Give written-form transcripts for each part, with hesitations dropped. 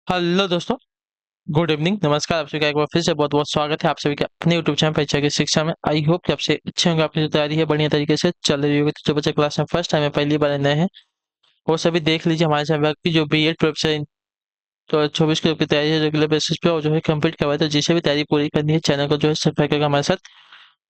Hello दोस्तों। Good evening, नमस्कार। आप सभी का एक बार फिर से बहुत बहुत स्वागत है आप सभी के अपने यूट्यूब चैनल परीक्षा की शिक्षा में। आई होप कि आपसे अच्छे होंगे, आपकी जो तैयारी है बढ़िया तरीके से चल रही होगी। तो जो बच्चे क्लास में फर्स्ट टाइम है, पहली बार नए हैं, वो सभी देख लीजिए हमारे चैनल की जो बी एड प्रोफेसर तो 24 की तैयारी है रेगुलर बेसिस पे, और जो है कंप्लीट करवाए। तो जिसे भी तैयारी पूरी करनी है, चैनल को जो है सब्सक्राइब करके हमारे साथ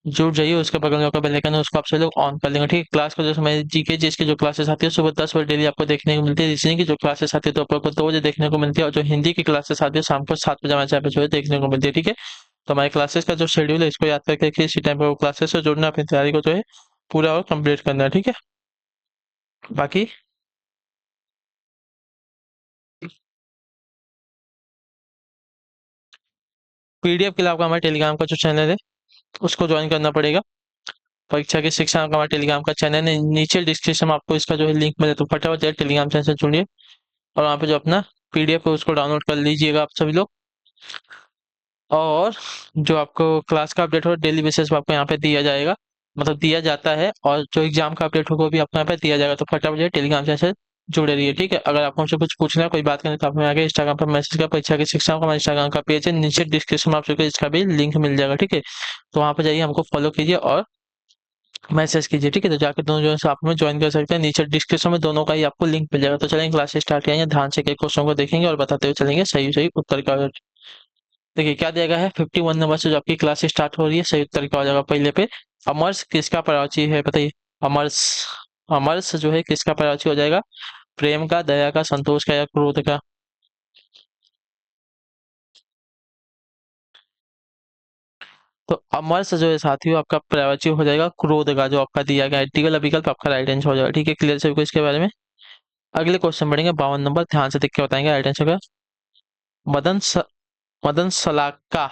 जुड़ जाइए। उसके बगल में आपका बेल आइकन है, उसको आप सभी लोग ऑन कर लेंगे। ठीक है, क्लास का जो समय जीके जिसकी जो क्लासेस आती है सुबह 10 बजे डेली आपको देखने को मिलती है। रीजनिंग की जो क्लासेस आती है तो आप लोग को 2 बजे देखने को मिलती है, और जो हिंदी की क्लासेस आती है शाम को 7 बजे हमारे चैनल पे जो है देखने को मिलती है। ठीक है, तो हमारे क्लासेस का जो शेड्यूल है इसको याद करके रखिए। इसी टाइम पे वो क्लासेस से जुड़ना, अपनी तैयारी को जो है पूरा और कंप्लीट करना है। ठीक है, बाकी पीडीएफ के लिए आपका हमारे टेलीग्राम का जो चैनल है उसको ज्वाइन करना पड़ेगा। परीक्षा की शिक्षा का हमारा टेलीग्राम का चैनल है, नीचे डिस्क्रिप्शन में आपको इसका जो है लिंक मिले, तो फटाफट जाए टेलीग्राम चैनल से जुड़िए और वहाँ पे जो अपना पीडीएफ है उसको डाउनलोड कर लीजिएगा आप सभी लोग। और जो आपको क्लास का अपडेट हो डेली बेसिस पे आपको यहाँ पे दिया जाएगा, मतलब दिया जाता है। और जो एग्जाम का अपडेट होगा वो भी आपको यहाँ पे दिया जाएगा। तो फटाफट जो है टेलीग्राम चैनल से जुड़े रहिए। ठीक है, अगर आपको हमसे कुछ पूछना है, कोई बात करनी है, तो आप हमें आगे इंस्टाग्राम पर मैसेज कर, परीक्षा की शिक्षा का हमारा इंस्टाग्राम का पेज है, नीचे डिस्क्रिप्शन में आप सबको इसका भी लिंक मिल जाएगा। ठीक है, तो वहाँ पे जाइए, हमको फॉलो कीजिए और मैसेज कीजिए। ठीक है, तो जाकर दोनों जो है आप में ज्वाइन कर सकते हैं। नीचे डिस्क्रिप्शन में दोनों का ही आपको लिंक मिल जाएगा। तो चलेंगे क्लासेस स्टार्ट करेंगे, ध्यान से कई क्वेश्चन को देखेंगे और बताते हुए चलेंगे सही सही उत्तर का। देखिए क्या दिया गया है, 51 नंबर से जो आपकी क्लास स्टार्ट हो रही है, सही उत्तर क्या हो जाएगा। पहले पे अमरस किसका पर्यायवाची है, बताइए। अमरस, अमरस जो है किसका पर्यायवाची हो जाएगा। प्रेम का, दया का, संतोष का या क्रोध का। तो अमरस जो है साथियों आपका पर्यायवाची हो जाएगा क्रोध का, जो आपका दिया गया है। डी वाला विकल्प आपका राइट आंसर हो जाएगा। ठीक है, क्लियर सभी को इसके बारे में। अगले क्वेश्चन बढ़ेंगे, 52 नंबर, ध्यान से देख के बताएंगे राइट आंसर का। मदन स, मदन सलाका।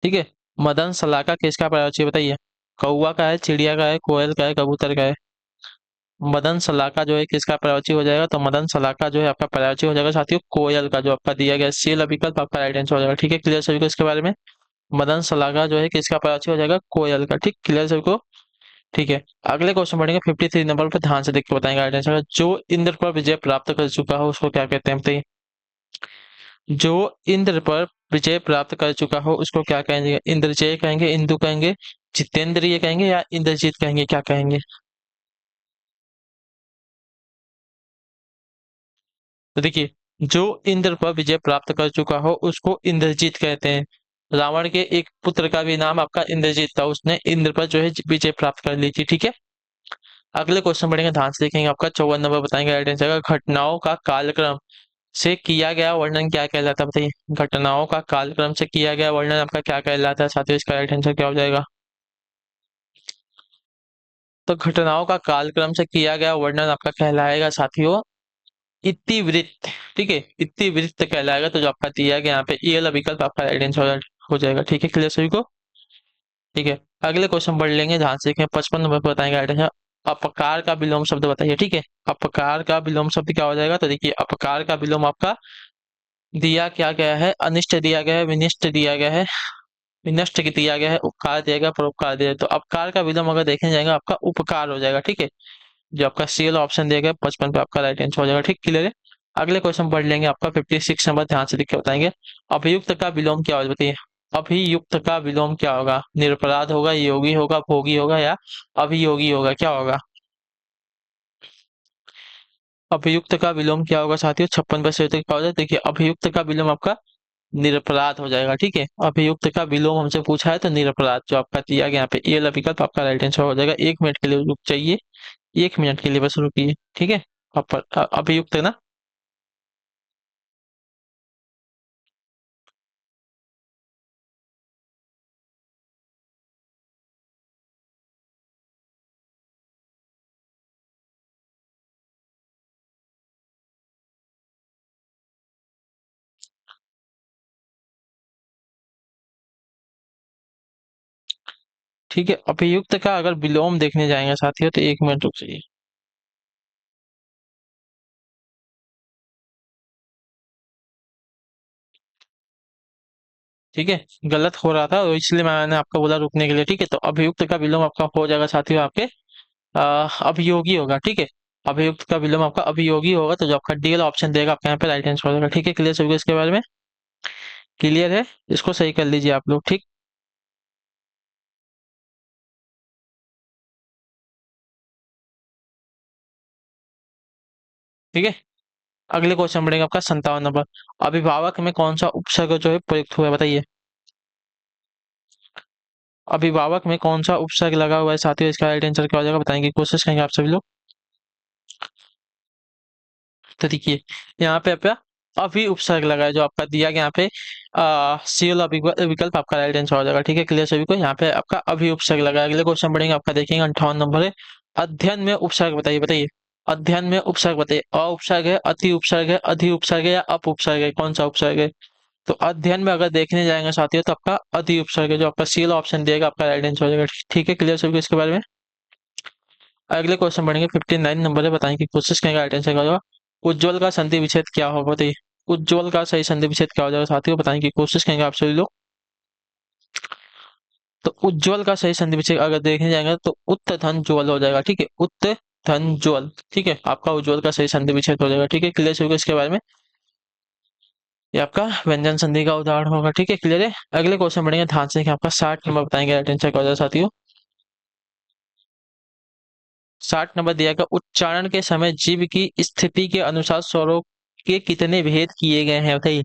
ठीक है, मदन सलाका किसका पर्यायवाची है, बताइए। कौवा का है, चिड़िया का है, कोयल का है, कबूतर का है। मदन सलाका जो है किसका पर्यायवाची हो जाएगा, तो मदन सलाका जो है आपका पर्यायवाची हो जाएगा साथियों कोयल का, जो आपका दिया गया सी वाला विकल्प आपका राइट आंसर हो जाएगा। ठीक है, क्लियर सभी को इसके बारे में। मदन सलाका जो है किसका पर्यायवाची हो जाएगा, कोयल का। ठीक, क्लियर सभी को। ठीक है, अगले क्वेश्चन पढ़ेंगे 53 नंबर पे, ध्यान से देख के बताएंगे राइट आंसर। जो इंद्र पर विजय प्राप्त कर चुका हो उसको क्या कहते हैं, बताइए। जो इंद्र पर विजय प्राप्त कर चुका हो उसको क्या कहेंगे, इंद्रजय कहेंगे, इंदु कहेंगे, जितेंद्रिय कहेंगे या इंद्रजीत कहेंगे, क्या कहेंगे। तो देखिए, जो इंद्र पर विजय प्राप्त कर चुका हो उसको इंद्रजीत कहते हैं। रावण के एक पुत्र का भी नाम आपका इंद्रजीत था, उसने इंद्र पर जो है विजय प्राप्त कर ली थी। ठीक है, अगले क्वेश्चन बढ़ेंगे, ध्यान से देखेंगे। आपका 54 नंबर बताएंगे राइट आंसर का। घटनाओं का कालक्रम से किया गया वर्णन क्या कहलाता है, बताइए। घटनाओं का कालक्रम से किया गया वर्णन आपका क्या कहलाता है साथियों, इसका राइट आंसर क्या हो जाएगा। तो घटनाओं का कालक्रम से किया गया वर्णन आपका कहलाएगा साथियों इतिवृत्त। ठीक है, इतिवृत्त कहलाएगा। तो जो आपका दिया गया यहाँ पे ये वाला विकल्प आपका राइट आंसर हो जाएगा। ठीक है, क्लियर सभी को। ठीक है, अगले क्वेश्चन पढ़ लेंगे, ध्यान से देखें। 55 नंबर पर बताएंगे राइट आंसर। अपकार का विलोम शब्द बताइए। ठीक है, अपकार का विलोम शब्द क्या हो जाएगा, तो देखिए अपकार का विलोम आपका दिया क्या गया है, अनिष्ट दिया गया है, विनिष्ट दिया गया है, विनष्ट की दिया गया है, उपकार दिया गया, परोपकार दिया गया। तो अपकार का विलोम अगर देखे जाएगा आपका उपकार हो जाएगा। ठीक है, जो आपका सी वाला ऑप्शन दिया गया 55 पे आपका राइट आंसर हो जाएगा। ठीक, क्लियर है। अगले क्वेश्चन पढ़ लेंगे, आपका 56 नंबर, ध्यान से लिख के बताएंगे। अभियुक्त का विलोम क्या होगा, बताइए। अभियुक्त का विलोम क्या होगा, निरपराध होगा, योगी होगा, भोगी होगा या अभियोगी होगा, क्या होगा। अभियुक्त का विलोम क्या होगा साथियों, 56 तक क्या हो जाए, देखिए अभियुक्त का विलोम आपका निरपराध हो जाएगा। ठीक है, अभियुक्त का विलोम हमसे पूछा है तो निरपराध जो आपका दिया गया यहाँ पे ये वाला विकल्प आपका राइट आंसर हो जाएगा। 1 मिनट के लिए रुक जाइए, 1 मिनट के लिए बस रुकिए। ठीक है, अभियुक्त ना। ठीक है, अभियुक्त का अगर विलोम देखने जाएंगे साथियों तो 1 मिनट रुक जाइए। ठीक है, गलत हो रहा था तो इसलिए मैंने आपको बोला रुकने के लिए। ठीक है, तो अभियुक्त का विलोम आपका हो जाएगा साथियों आपके अभियोगी होगा। ठीक है, अभियुक्त का विलोम आपका अभियोगी होगा, तो जो आपका डी वाला ऑप्शन देगा आपका यहाँ पे राइट आंसर हो जाएगा। ठीक है, क्लियर सभी को इसके बारे में? क्लियर है? इसको सही कर लीजिए आप लोग। ठीक, ठीक है। अगले क्वेश्चन बढ़ेगा आपका 57 नंबर। अभिभावक में कौन सा उपसर्ग जो है प्रयुक्त हुआ है, बताइए। अभिभावक में कौन सा उपसर्ग लगा हुआ है साथियों, इसका राइट आंसर क्या हो जाएगा, बताएंगे कोशिश करेंगे आप सभी लोग। तो देखिए, यहाँ पे आपका अभी उपसर्ग लगा है, जो आपका दिया गया यहाँ पे सी वाला विकल्प आपका राइट आंसर हो जाएगा। ठीक है, क्लियर सभी को? यहाँ पे आपका अभी उपसर्ग लगा है। अगले क्वेश्चन बढ़ेंगे आपका, देखेंगे 58 नंबर है। अध्ययन में उपसर्ग बताइए, बताइए। अध्ययन में उपसर्ग बताइए। अ उपसर्ग है, अति उपसर्ग है, अधि उपसर्ग है या अप उपसर्ग है, कौन सा उपसर्ग है? तो अध्ययन में अगर देखने जाएंगे साथियों तो आपका अति उपसर्ग है, जो आपका सी वाला ऑप्शन देगा आपका राइट आंसर हो जाएगा। ठीक है, क्लियर सभी को इसके बारे में? अगले क्वेश्चन बढ़ेंगे 59 नंबर है, बताएं कि कोशिश करेंगे राइट आंसर क्या होगा। उज्ज्वल का संधि विच्छेद क्या होगा, बताइए। उज्ज्वल का सही संधि विच्छेद क्या हो जाएगा साथियों, बताएं कि कोशिश करेंगे आप सभी लोग। तो उज्ज्वल का सही संधि विच्छेद अगर देखने जाएंगे तो उत्त धन ज्वल हो जाएगा। ठीक है, उत्त धन ज्वल। ठीक है, आपका उज्ज्वल का सही संधि विच्छेद हो जाएगा। ठीक है, क्लियर होगा इसके बारे में? ये आपका व्यंजन संधि का उदाहरण होगा। ठीक है, क्लियर है? अगले क्वेश्चन बढ़ेंगे ध्यान से कि आपका 60 नंबर बताएंगे राइट आंसर क्या हो जाएगा साथियों। 60 नंबर दिया गया, उच्चारण के समय जीभ की स्थिति के अनुसार स्वरों के कितने भेद किए गए हैं, बताइए।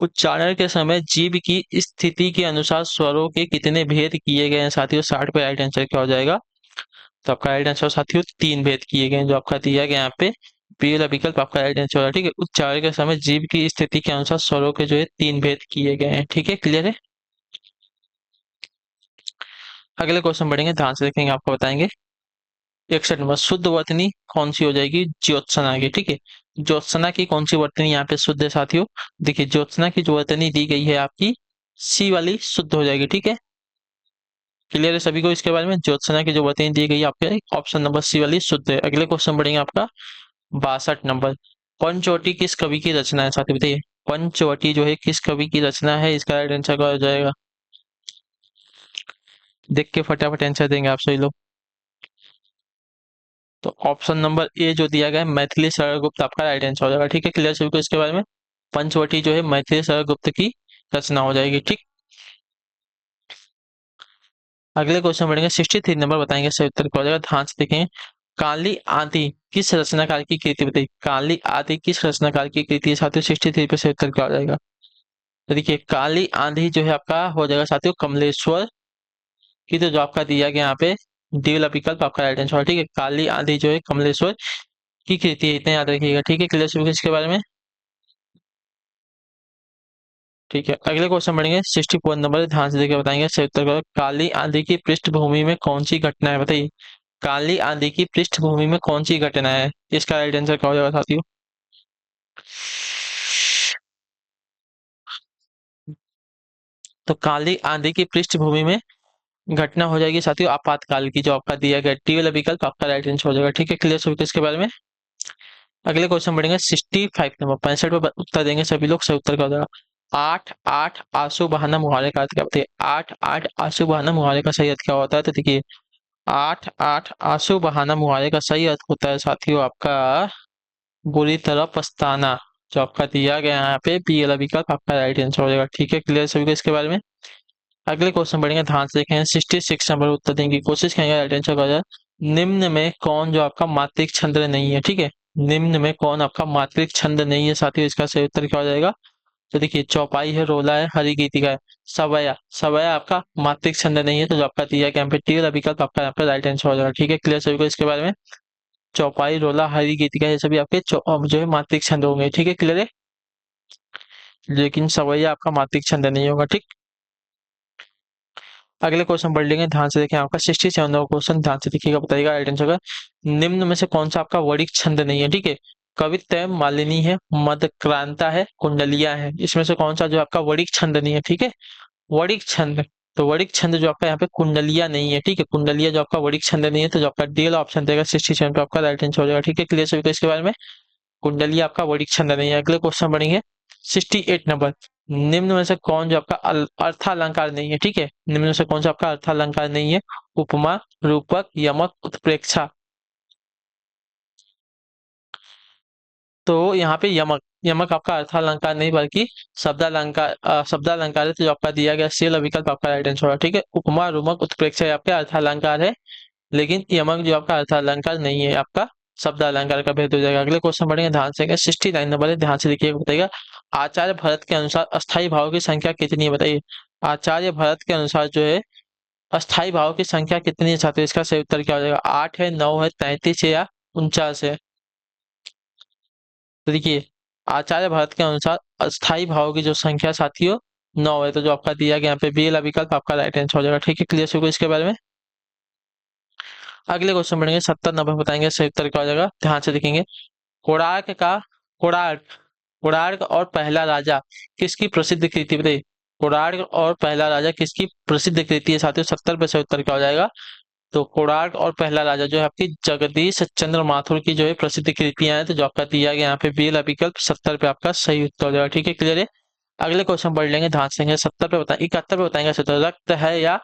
उच्चारण के समय जीभ की स्थिति के अनुसार स्वरों के कितने भेद किए गए हैं साथियों, 60 पे राइट आंसर क्या हो जाएगा? तो आपका राइट आंसर साथियों 3 भेद किए गए हैं, जो आपका दिया गया यहाँ पे बी वाला विकल्प आपका राइट आंसर होगा। ठीक है, उच्चारण के समय जीभ की स्थिति के अनुसार स्वरों के जो है 3 भेद किए गए हैं। ठीक है, क्लियर है? अगले क्वेश्चन बढ़ेंगे ध्यान से देखेंगे, आपको बताएंगे। 61 नंबर, शुद्ध वर्तनी कौन सी हो जाएगी, ज्योत्सना की। ठीक है, ज्योत्सना की कौन सी वर्तनी यहाँ पे शुद्ध है साथियों? देखिए, ज्योत्सना की जो वर्तनी दी गई है आपकी सी वाली शुद्ध हो जाएगी। ठीक है, क्लियर है सभी को इसके बारे में? ज्योत्सना की जो वर्तनी दी गई है आपके ऑप्शन नंबर सी वाली शुद्ध है। अगले क्वेश्चन बढ़ेंगे आपका 62 नंबर। पंचवटी किस कवि की रचना है साथी, बताइए। पंचवटी जो है किस कवि की रचना है, इसका राइट आंसर क्या हो जाएगा? देख के फटाफट आंसर देंगे आप सभी लोग। तो ऑप्शन नंबर ए जो दिया गया है मैथिली शरण गुप्त आपका राइट आंसर हो जाएगा। ठीक है, क्लियर सभी को इसके बारे में? पंचवटी जो है मैथिली शरण गुप्त की रचना हो जाएगी। ठीक, अगले क्वेश्चन बढ़ेंगे 63 नंबर, बताएंगे सही उत्तर क्या हो जाएगा, ध्यान से देखें। काली आदि किस रचनाकार की कृति, बताइए। काली आदि किस रचनाकार की कृति है साथियों, 63 पे सही उत्तर क्या हो जाएगा? तो देखिए, काली आंधी जो है आपका हो जाएगा साथियों कमलेश्वर की, तो जो आपका दिया गया यहाँ पे डी वाला विकल्प आपका राइट आंसर। ठीक है, काली आंधी जो है कमलेश्वर की कृति है, इतना याद रखिएगा। ठीक है, क्लियर सभी इसके बारे में? ठीक है, अगले क्वेश्चन बढ़ेंगे 64 नंबर, ध्यान से देखकर बताएंगे सही उत्तर का। काली आंधी की पृष्ठभूमि में कौन सी घटना है, बताइए। काली आंधी की पृष्ठभूमि में कौन सी घटना है, इसका राइट आंसर क्या हो जाएगा साथियों? तो काली आंधी की पृष्ठभूमि में घटना हो जाएगी साथियों आपातकाल की, जो आपका दिया गया टी वाला विकल्प आपका राइट आंसर हो जाएगा। ठीक है, क्लियर सभी को इसके बारे में? अगले क्वेश्चन बढ़ेंगे 65 नंबर, 65 पे उत्तर देंगे सभी लोग, सही उत्तर क्या हो जाएगा? आठ आठ आंसू बहाना मुहावरे का अर्थ क्या बताइए। आठ आठ आंसू बहाना मुहावरे का सही अर्थ क्या होता है, तो देखिए, आठ आठ आंसू बहाना मुहावरे का सही अर्थ होता है साथियों आपका बुरी तरह पछताना, जो आपका दिया गया है यहाँ पे बी वाला विकल्प आपका राइट आंसर हो जाएगा। ठीक है, क्लियर सभी को इसके बारे में? अगले क्वेश्चन बढ़ेंगे ध्यान से देखें, 66 नंबर उत्तर देने की कोशिश करेंगे, राइट आंसर क्या हो जाएगा। निम्न में कौन जो आपका मात्रिक छंद नहीं है, ठीक है। निम्न में कौन आपका मात्रिक छंद नहीं है साथियों, इसका सही उत्तर क्या हो जाएगा? तो देखिए, चौपाई है, रोला है, हरी गीतिका है, सवया। सवया आपका मात्रिक छंद नहीं है, तो जो आपका दिया गया यहाँ पे टी वाला विकल्प आपका यहाँ पे राइट आंसर हो जाएगा। ठीक है, क्लियर सभी को इसके बारे में? चौपाई, रोला, हरी गीतिका ये सभी आपके जो है मात्रिक छंद होंगे। ठीक है, क्लियर है? लेकिन सवैया आपका मात्रिक छंद नहीं होगा। ठीक, अगले क्वेश्चन बढ़ लेंगे, ध्यान से देखें, आपका 67 नंबर क्वेश्चन ध्यान से देखिएगा, बताइएगा राइट आंसर का। निम्न में से कौन सा आपका वणिक छंद नहीं है, ठीक है। कवित्त, मालिनी है, मदक्रांता है, कुंडलिया है, इसमें से कौन सा जो आपका वणिक छंद नहीं है, ठीक है। वणिक छंद, तो वणिक छंद जो आपका यहाँ पे कुंडलिया नहीं है, ठीक है। कुंडलिया जो आपका वणिक छंद नहीं है, तो जो आपका डी वाला ऑप्शन देगा 67 पे आपका राइट आंसर हो जाएगा। ठीक है, क्लियर सभी को इसके बारे में? कुंडलिया आपका वणिक छंद नहीं है। अगले क्वेश्चन बढ़ेंगे 68 नंबर, निम्न में से कौन जो आपका अर्थालंकार नहीं है, ठीक है, निम्न में से कौन सा आपका अर्थालंकार नहीं है? उपमा, रूपक, यमक, उत्प्रेक्षा। तो यहाँ पे यमक, यमक आपका अर्थालंकार नहीं बल्कि शब्दालंकार, शब्दालंकार है, तो जो आपका दिया गया सी वाला विकल्प आपका राइट आंसर होगा, ठीक है। उपमा, रूपक, उत्प्रेक्षा ये आपके अर्थालंकार है, लेकिन यमक जो आपका अर्थालंकार नहीं है, आपका शब्द अलंकार का भेद हो जाएगा। अगले क्वेश्चन पढ़ेंगे ध्यान से, 69 नंबर है, ध्यान से देखिए, बताइएगा। आचार्य भरत के अनुसार अस्थाई भाव की संख्या कितनी है, बताइए। आचार्य भरत के अनुसार जो है अस्थाई भाव की संख्या कितनी है छात्रों? इसका सही उत्तर क्या हो जाएगा? 8 है, 9 है, 33 है या 49 है? तो देखिए, आचार्य भरत के अनुसार अस्थाई भाव की जो संख्या साथियों 9 है, तो जो आपका दिया गया यहाँ पे बी वाला विकल्प आपका राइट आंसर हो जाएगा, ठीक है। क्लियर हो इसके बारे में। अगले क्वेश्चन पढ़ेंगे 70 नंबर, बताएंगे सही उत्तर क्या हो जाएगा, ध्यान से देखेंगे। कोणार्क का कोणार्क कोणार्क और पहला राजा किसकी प्रसिद्ध कृति, बताइए। कोणार्क और पहला राजा किसकी प्रसिद्ध कृति है साथियों? 70 पे सही उत्तर क्या हो जाएगा? तो कोणार्क और पहला राजा जो है आपकी जगदीश चंद्र माथुर की जो है प्रसिद्ध कृतियां हैं, तो जो आपका दिया गया यहाँ पे बी वाला विकल्प 70 पे आपका सही उत्तर हो जाएगा, ठीक है। क्लियर है। अगले क्वेश्चन पढ़ लेंगे ध्यान से, 70 पे बताएं, 71 पे बताएंगे सही उत्तर। रक्त है या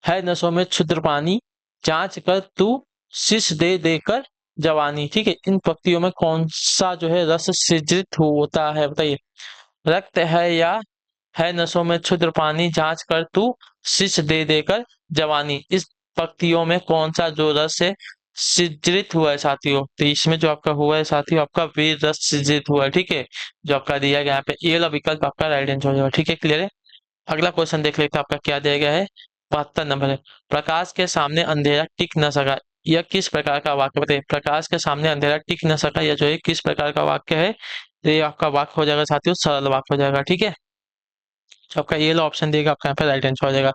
है नसों में क्षुद्र पानी, जांच कर तू शीश दे देकर जवानी, ठीक है। इन पंक्तियों में कौन सा जो है रस सृजित होता है, बताइए। रक्त है या है नसों में क्षुद्र पानी, जांच कर तू शीश दे देकर जवानी, इस पंक्तियों में कौन सा जो रस है सृजित हुआ है साथियों? तो इसमें जो आपका हुआ है साथियों आपका वीर रस सृजित हुआ है, ठीक है। जो आपका दिया गया यहाँ पे ए वाला विकल्प आपका राइट आंसर हो जाएगा, ठीक है। क्लियर है। अगला क्वेश्चन देख लेते हैं आपका क्या दिया गया है। 72 नंबर है। प्रकाश के सामने अंधेरा टिक न सका, यह किस प्रकार का वाक्य, बताइए। प्रकाश के सामने अंधेरा टिक न सका, यह जो है किस प्रकार का वाक्य है? तो ये आपका वाक्य हो जाएगा साथियों सरल वाक्य हो जाएगा, ठीक है। तो आपका ये वाला ऑप्शन देगा आपका यहाँ पे राइट आंसर हो जाएगा।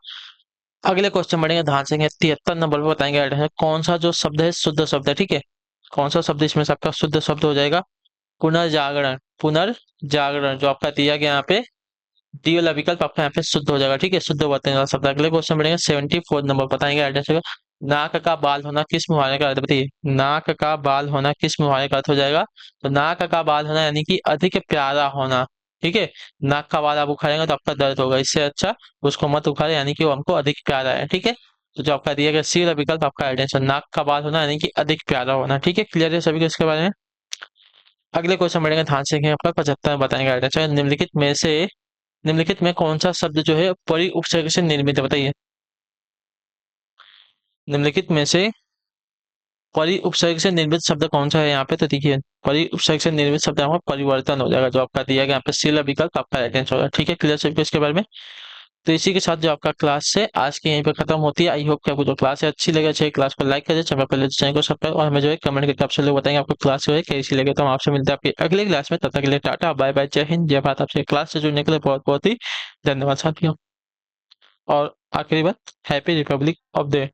अगले क्वेश्चन बढ़ेंगे ध्यान से, 73 नंबर पर बताएंगे राइट आंसर, कौन सा जो शब्द है शुद्ध शब्द है, ठीक है। कौन सा शब्द इसमें से आपका शुद्ध शब्द हो जाएगा? पुनर्जागरण, पुनर्जागरण जो आपका दिया गया यहाँ पे डी वाला विकल्प आपका यहाँ पे शुद्ध हो जाएगा, ठीक है। शुद्ध बताने वाला शब्द। अगले क्वेश्चन बढ़ेंगे 74 नंबर, बताएंगे राइट आंसर। नाक का बाल होना किस मुहावरे का अर्थ, बताइए। नाक का बाल होना किस मुहावरे का अर्थ हो जाएगा? तो नाक का बाल होना यानी कि अधिक प्यारा होना, ठीक है। नाक का बाल आप उखाड़ेंगे तो आपका दर्द होगा, इससे अच्छा उसको मत उखाड़े, यानी कि वो हमको अधिक प्यारा है, ठीक है। तो जो आपका दिया गया सी वाला विकल्प आपका राइट आंसर, नाक का बाल होना यानी कि अधिक प्यारा होना, ठीक है। क्लियर है सभी को इसके बारे में। अगले क्वेश्चन बढ़ेंगे ध्यान से, आपका 75 में बताएंगे राइट आंसर। निम्नलिखित में कौन सा शब्द जो है परि उपसर्ग से निर्मित है, बताइए। निम्नलिखित में से परि उपसर्ग से निर्मित शब्द कौन सा है यहाँ पे? तो देखिए, परि उपसर्ग से निर्मित शब्द आपका परिवर्तन हो जाएगा, जो आपका दिया गया यहाँ पे सी विकल्प आपका राइट आंसर होगा, ठीक है। क्लियर सभी इसके बारे में। तो इसी के साथ जो आपका क्लास है आज की यहीं पे खत्म होती है। आई होप कि आपको जो क्लास है अच्छी लगे, चाहिए क्लास को लाइक करिए, चैनल पहले चैनल को सब्सक्राइब, और हमें जो है कमेंट करके आपसे लोग बताएंगे आपको क्लास जो है कैसी लगे। तो हम आपसे मिलते हैं आपकी अगली क्लास में, तब तक के लिए टाटा बाय बाय, जय हिंद जय भारत। आपसे क्लास से जुड़ने के लिए बहुत बहुत ही धन्यवाद साथियों। और आखिरी बात, हैप्पी रिपब्लिक ऑफ डे।